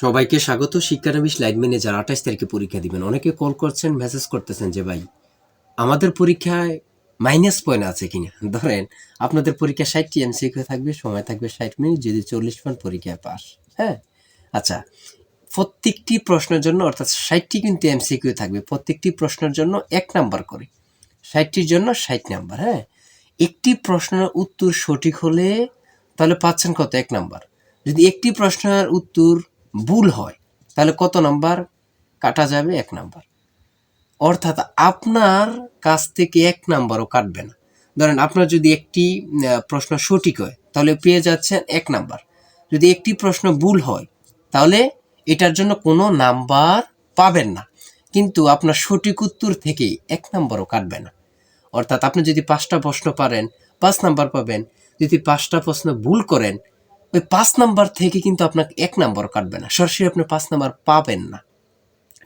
সবাইকে স্বাগত। শিক্ষানবিশ line manager 28 তারিখে পরীক্ষা দিবেন। অনেকে কল করছেন, মেসেজ করতেছেন যে ভাই আমাদের পরীক্ষায় মাইনাস পয়েন্ট আছে কিনা। ধরেন আপনাদের পরীক্ষা 60টি এমসিকিউ থাকবে, সময় থাকবে 60 মিনিট, যদি 40 পয়েন্ট পরীক্ষায় পাস। হ্যাঁ, আচ্ছা, প্রত্যেকটি প্রশ্নের জন্য অর্থাৎ 60টি কিন্তু এমসিকিউ থাকবে, প্রত্যেকটি প্রশ্নের জন্য 1 নাম্বার করে, 60টির জন্য 60 নাম্বার। হ্যাঁ, একটি প্রশ্নের উত্তর সঠিক হলে তাহলে পাচ্ছেন কত? 1 নাম্বার। যদি একটি প্রশ্নের উত্তর ভুল হয় তাহলে কত নাম্বার কাটা যাবে? 1 নাম্বার। অর্থাৎ আপনার কাছ থেকে 1 নাম্বারও কাটবে না। ধরেন আপনার যদি একটি প্রশ্ন সঠিক হয় তাহলে পেয়ে যাচ্ছেন 1 নাম্বার। যদি একটি প্রশ্ন ভুল হয় তাহলে এটার জন্য কোনো নাম্বার পাবেন না, কিন্তু আপনার সঠিক উত্তর থেকেই 1 নাম্বারও কাটবে না। অর্থাৎ আপনি যদি 5টা প্রশ্ন পারেন 5 নাম্বার পাবেন, যদি 5টা প্রশ্ন ভুল করেন ওই 5 নাম্বার থেকে কিন্তু আপনাকে 1 নাম্বার কাটবে না, সরাসরি আপনি 5 নাম্বার পাবেন না।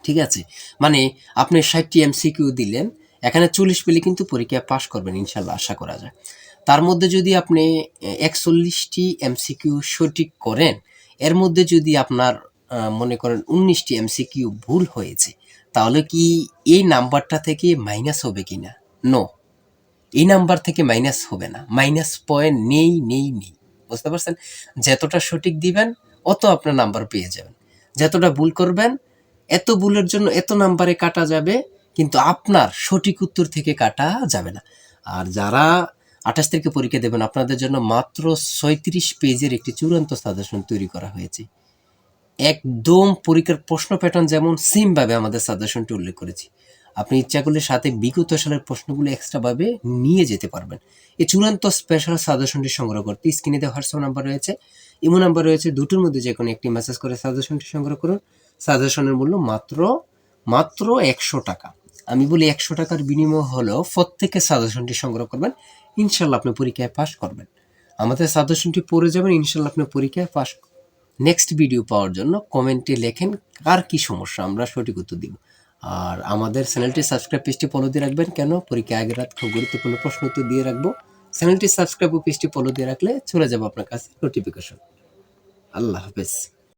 ঠিক আছে, মানে আপনি 60টি এমসিকিউ দিলেন, এখানে 40 পেলে কিন্তু পরীক্ষায় পাশ করবেন ইনশাল্লাহ, আশা করা যায়। তার মধ্যে যদি আপনি 41টি এমসিকিউ সঠিক করেন, এর মধ্যে যদি আপনার মনে করেন 19টি এমসিকিউ ভুল হয়েছে, তাহলে কি এই নাম্বারটা থেকে মাইনাস হবে কিনা? নো, এই নাম্বার থেকে মাইনাস হবে না, মাইনাস পয়েন্ট নেই নেই নেই। বুঝতে পারছেন? যতটা সঠিক দিবেন অত আপনার নাম্বার পেয়ে যাবেন, যতটা ভুল করবেন এত ভুলের জন্য এত নাম্বারে কাটা যাবে, কিন্তু আপনার সঠিক উত্তর থেকে কাটা যাবে না। আর যারা 28 তারিখে পরীক্ষা দেবেন আপনাদের জন্য মাত্র 36 পেজের একটি চূড়ান্ত সাজেশন তৈরি করা হয়েছে। একদম পরীক্ষার প্রশ্ন প্যাটার্ন যেমন সেম ভাবে আমাদের সাজেশনটি উল্লেখ করেছি। আপনি ইচ্ছা করলে সাথে বিগত সালের প্রশ্নগুলো এক্সট্রা ভাবে নিয়ে যেতে পারবেন। এই চূড়ান্ত স্পেশাল সাজেশনটি সংগ্রহ করতে স্ক্রিনে দেওয়া হোয়াটসঅ্যাপ নাম্বার রয়েছে, ইমো নাম্বার রয়েছে, দুটোর মধ্যে যে কোনো একটি মেসেজ করে সাজেশনটি সংগ্রহ করুন। সাজেশনের মূল্য মাত্র 100 টাকা। আমি বলি 100 টাকার বিনিময় হলো প্রত্যেকে সাজেশনটি সংগ্রহ করবেন, ইনশাল্লাহ আপনি পরীক্ষায় পাশ করবেন। আমাদের সাজেশনটি পড়ে যাবেন, ইনশাল্লাহ আপনি পরীক্ষায় পাশ। নেক্সট ভিডিও পাওয়ার জন্য কমেন্টে লেখেন কার কি সমস্যা, আমরা সঠিক উত্তর দিব। আর আমাদের চ্যানেলটি সাবস্ক্রাইব, পেজটি ফলো দিয়ে রাখবেন, কেন পরীক্ষা আগের রাত খুব গুরুত্বপূর্ণ প্রশ্ন উত্তর দিয়ে রাখবো। চ্যানেলটি সাবস্ক্রাইব ও পেজটি ফলো দিয়ে রাখলে চলে যাবো আপনার কাছে নোটিফিকেশন। আল্লাহ হাফেজ।